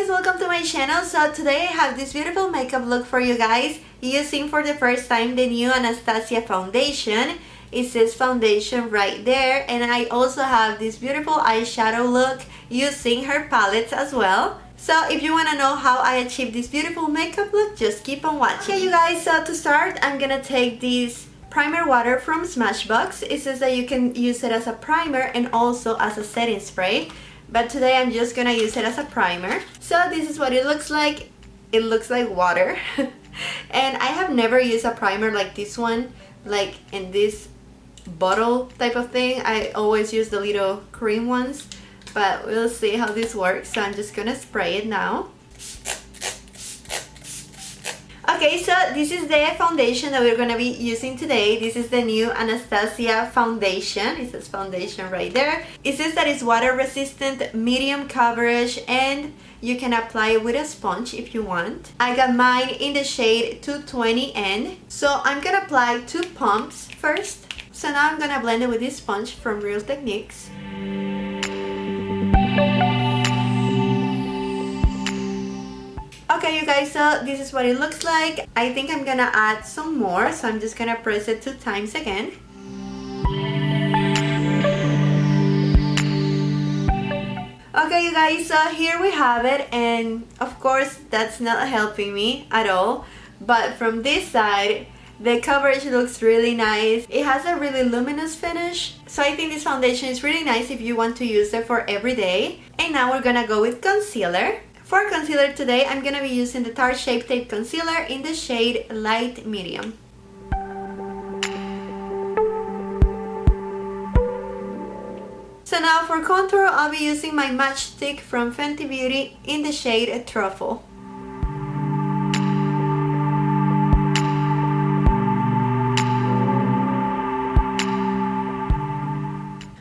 guys, welcome to my channel. So today I have this beautiful makeup look for you guys using for the first time the new Anastasia foundation. It says foundation right there, and I also have this beautiful eyeshadow look using her palettes as well. So if you want to know how I achieved this beautiful makeup look, just keep on watching. Okay you guys, so to start I'm gonna take this primer water from Smashbox. It says that you can use it as a primer and also as a setting spray, but today I'm just gonna use it as a primer. So this is what it looks like. It looks like water. And I have never used a primer like this one, like in this bottle type of thing. I always use the little cream ones, but we'll see how this works. So I'm just gonna spray it now. Okay, so this is the foundation that we're gonna be using today. This is the new Anastasia foundation. It says foundation right there. It says that it's water resistant, medium coverage, and you can apply it with a sponge if you want. I got mine in the shade 220N. So I'm gonna apply 2 pumps first. So now I'm gonna blend it with this sponge from Real Techniques. Okay you guys, so this is what it looks like. I think I'm gonna add some more, so I'm just gonna press it 2 times again. Okay you guys, so here we have it, and of course that's not helping me at all, but from this side the coverage looks really nice. It has a really luminous finish, so I think this foundation is really nice if you want to use it for every day. And now we're gonna go with concealer. For concealer today, I'm gonna be using the Tarte Shape Tape Concealer in the shade Light Medium. So now for contour, I'll be using my Match Stick from Fenty Beauty in the shade Truffle.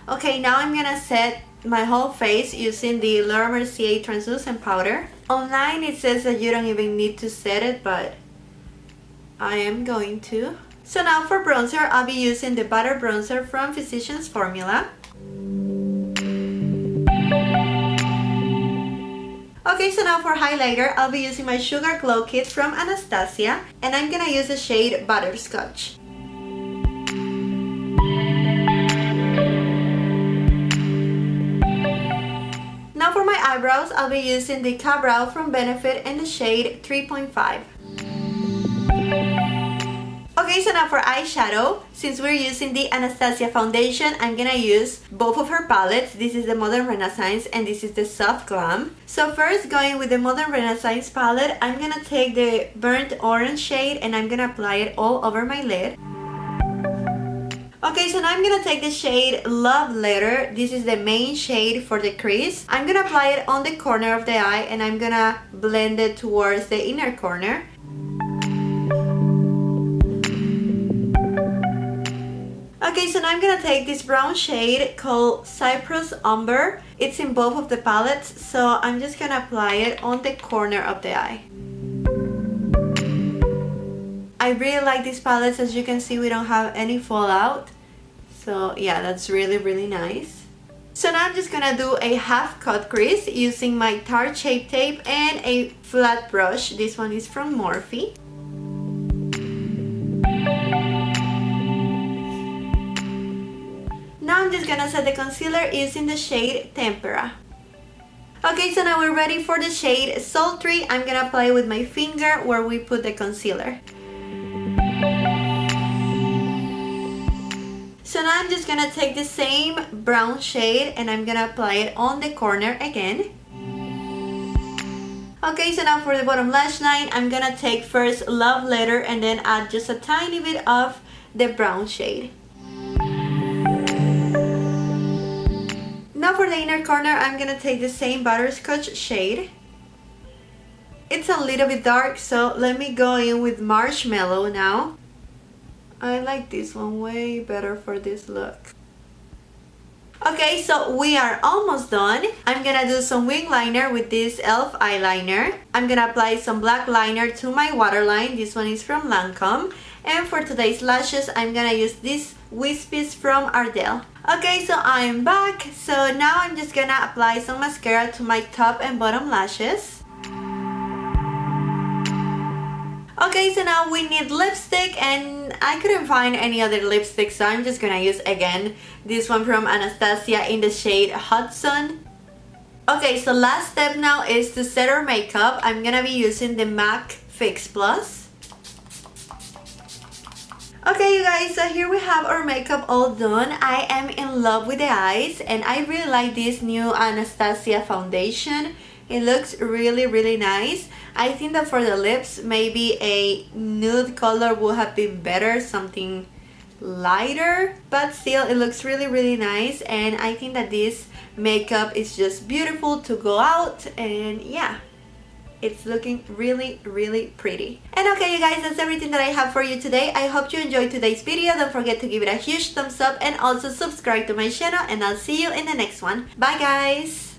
Okay, now I'm gonna set my whole face using the Laura Mercier translucent powder. Online it says that you don't even need to set it, but I am going to. So now for bronzer, I'll be using the Butter Bronzer from Physicians Formula. Okay, so now for highlighter, I'll be using my Sugar Glow Kit from Anastasia, and I'm gonna use the shade Butterscotch. Now for my eyebrows, I'll be using the Ka-Brow from Benefit in the shade 3.5. Okay, so now for eyeshadow, since we're using the Anastasia foundation, I'm gonna use both of her palettes. This is the Modern Renaissance and this is the Soft Glam. So first, going with the Modern Renaissance palette, I'm gonna take the Burnt Orange shade and I'm gonna apply it all over my lid. Okay, so now I'm gonna take the shade Love Letter. This is the main shade for the crease. I'm gonna apply it on the corner of the eye and I'm gonna blend it towards the inner corner. Okay, so now I'm gonna take this brown shade called Cypress Umber. It's in both of the palettes, so I'm just gonna apply it on the corner of the eye. I really like these palettes. As you can see, we don't have any fallout. So yeah, that's really nice. So now I'm just gonna do a half cut crease using my Tarte Shape Tape and a flat brush. This one is from Morphe. Now I'm just gonna set the concealer using the shade Tempera. Okay, so now we're ready for the shade Sultry. I'm gonna apply it with my finger where we put the concealer. So now I'm just gonna take the same brown shade and I'm gonna apply it on the corner again. Okay, so now for the bottom lash line, I'm gonna take first Love Letter and then add just a tiny bit of the brown shade. Now for the inner corner, I'm gonna take the same Butterscotch shade. It's a little bit dark, so let me go in with Marshmallow now. I like this one way better for this look. Okay, so we are almost done. I'm gonna do some wing liner with this e.l.f. eyeliner. I'm gonna apply some black liner to my waterline. This one is from Lancome. And for today's lashes, I'm gonna use this Wispies from Ardell. Okay, so I'm back. So now I'm just gonna apply some mascara to my top and bottom lashes. Okay, so now we need lipstick, and I couldn't find any other lipstick, so I'm just gonna use again this one from Anastasia in the shade Hot Sun. Okay, so last step now is to set our makeup. I'm gonna be using the MAC Fix Plus. Okay, you guys, so here we have our makeup all done. I am in love with the eyes, and I really like this new Anastasia foundation. It looks really nice. I think that for the lips, maybe a nude color would have been better, something lighter, but still it looks really nice, and I think that this makeup is just beautiful to go out, and yeah, it's looking really pretty. And okay, you guys, that's everything that I have for you today. I hope you enjoyed today's video. Don't forget to give it a huge thumbs up and also subscribe to my channel, and I'll see you in the next one. Bye guys.